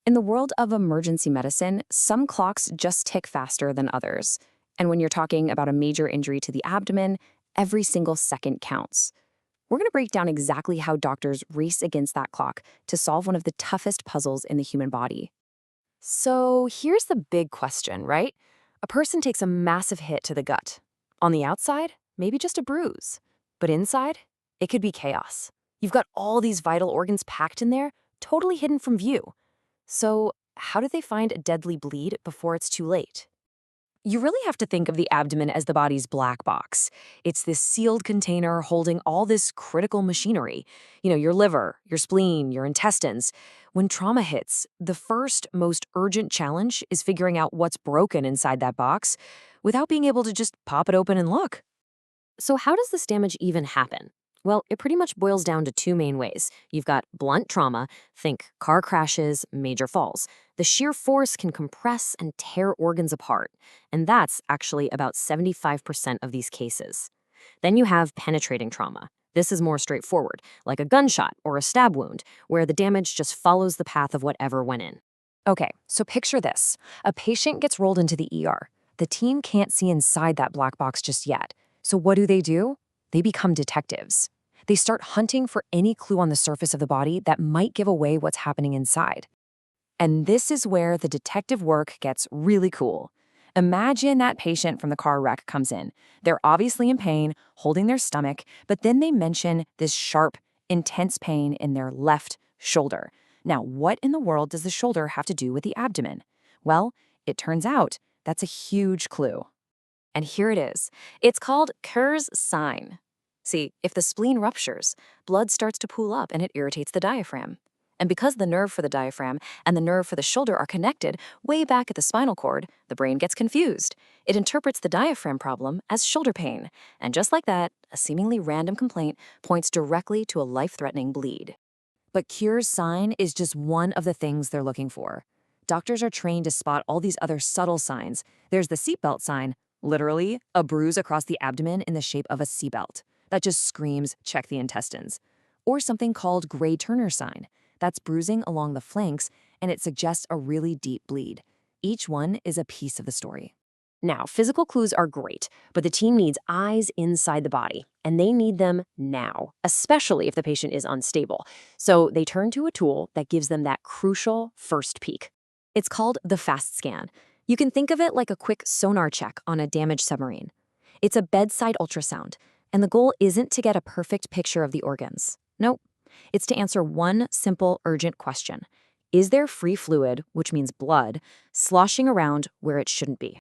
In the world of emergency medicine, some clocks just tick faster than others. And when you're talking about a major injury to the abdomen, every single second counts. We're going to break down exactly how doctors race against that clock to solve one of the toughest puzzles in the human body. So here's the big question, right? A person takes a massive hit to the gut. On the outside, maybe just a bruise. But inside, it could be chaos. You've got all these vital organs packed in there, totally hidden from view. So how do they find a deadly bleed before it's too late? You really have to think of the abdomen as the body's black box. It's this sealed container holding all this critical machinery. Your liver, your spleen, your intestines. When trauma hits, the first, most urgent challenge is figuring out what's broken inside that box without being able to just pop it open and look. So how does this damage even happen? Well, it pretty much boils down to two main ways. You've got blunt trauma, think car crashes, major falls. The sheer force can compress and tear organs apart, and that's actually about 75% of these cases. Then you have penetrating trauma. This is more straightforward, like a gunshot or a stab wound, where the damage just follows the path of whatever went in. Okay, so picture this. A patient gets rolled into the ER. The team can't see inside that black box just yet. So what do? They become detectives. They start hunting for any clue on the surface of the body that might give away what's happening inside. And this is where the detective work gets really cool. Imagine that patient from the car wreck comes in. They're obviously in pain, holding their stomach, but then they mention this sharp, intense pain in their left shoulder. Now, what in the world does the shoulder have to do with the abdomen? Well, it turns out that's a huge clue. And here it is. It's called Kerr's sign. See, if the spleen ruptures, blood starts to pool up and it irritates the diaphragm. And because the nerve for the diaphragm and the nerve for the shoulder are connected way back at the spinal cord, the brain gets confused. It interprets the diaphragm problem as shoulder pain. And just like that, a seemingly random complaint points directly to a life-threatening bleed. But Kerr's sign is just one of the things they're looking for. Doctors are trained to spot all these other subtle signs. There's the seatbelt sign, literally a bruise across the abdomen in the shape of a seatbelt. That just screams, check the intestines. Or something called Gray-Turner sign. That's bruising along the flanks, and it suggests a really deep bleed. Each one is a piece of the story. Now, physical clues are great, but the team needs eyes inside the body, and they need them now, especially if the patient is unstable. So they turn to a tool that gives them that crucial first peek. It's called the FAST scan. You can think of it like a quick sonar check on a damaged submarine. It's a bedside ultrasound. And the goal isn't to get a perfect picture of the organs. Nope. It's to answer one simple, urgent question. Is there free fluid, which means blood, sloshing around where it shouldn't be?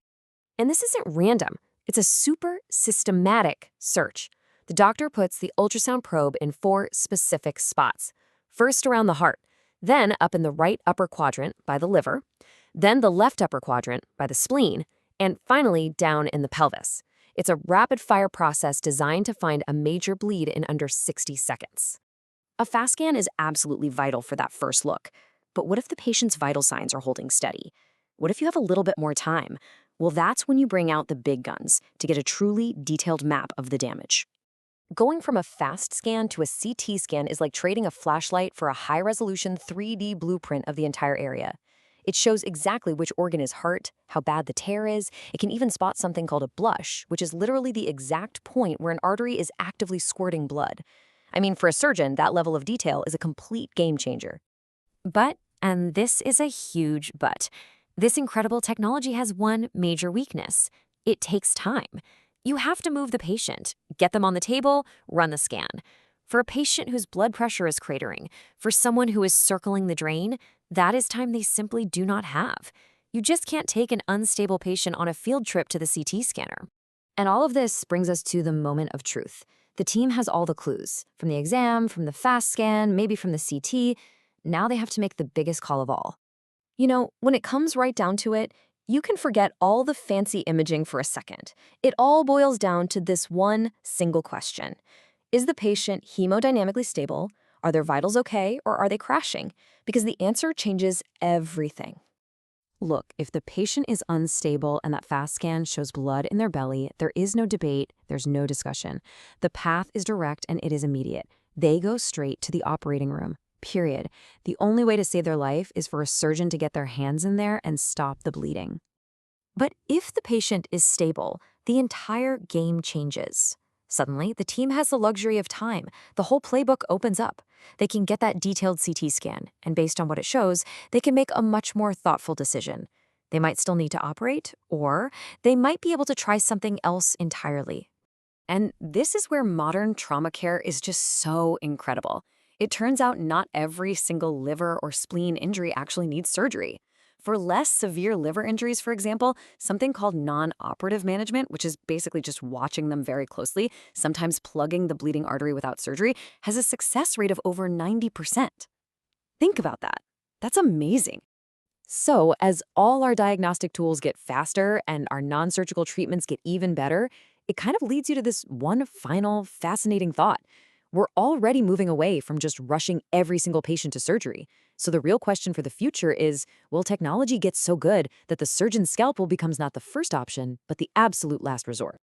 And this isn't random. It's a super systematic search. The doctor puts the ultrasound probe in 4 specific spots. First around the heart, then up in the right upper quadrant by the liver, then the left upper quadrant by the spleen, and finally down in the pelvis. It's a rapid-fire process designed to find a major bleed in under 60 seconds. A FAST scan is absolutely vital for that first look. But what if the patient's vital signs are holding steady? What if you have a little bit more time? Well, that's when you bring out the big guns to get a truly detailed map of the damage. Going from a FAST scan to a CT scan is like trading a flashlight for a high-resolution 3D blueprint of the entire area. It shows exactly which organ is hurt, how bad the tear is. It can even spot something called a blush, which is literally the exact point where an artery is actively squirting blood. I mean, for a surgeon, that level of detail is a complete game changer. But, and this is a huge but, this incredible technology has one major weakness. It takes time. You have to move the patient, get them on the table, run the scan. For a patient whose blood pressure is cratering, for someone who is circling the drain, that is time they simply do not have. You just can't take an unstable patient on a field trip to the CT scanner. And all of this brings us to the moment of truth. The team has all the clues, from the exam, from the FAST scan, maybe from the CT. Now they have to make the biggest call of all. When it comes right down to it, you can forget all the fancy imaging for a second. It all boils down to this one single question. Is the patient hemodynamically stable? Are their vitals okay, or are they crashing? Because the answer changes everything. Look, if the patient is unstable and that FAST scan shows blood in their belly, there is no debate, there's no discussion. The path is direct and it is immediate. They go straight to the operating room. period. The only way to save their life is for a surgeon to get their hands in there and stop the bleeding. But if the patient is stable, the entire game changes. Suddenly, the team has the luxury of time. The whole playbook opens up. They can get that detailed CT scan, and based on what it shows, they can make a much more thoughtful decision. They might still need to operate, or they might be able to try something else entirely. And this is where modern trauma care is just so incredible. It turns out not every single liver or spleen injury actually needs surgery. For less severe liver injuries, for example, something called non-operative management, which is basically just watching them very closely, sometimes plugging the bleeding artery without surgery, has a success rate of over 90%. Think about that. That's amazing. So, as all our diagnostic tools get faster and our non-surgical treatments get even better, it kind of leads you to this one final fascinating thought. We're already moving away from just rushing every single patient to surgery. So the real question for the future is, will technology get so good that the surgeon's scalpel becomes not the first option, but the absolute last resort?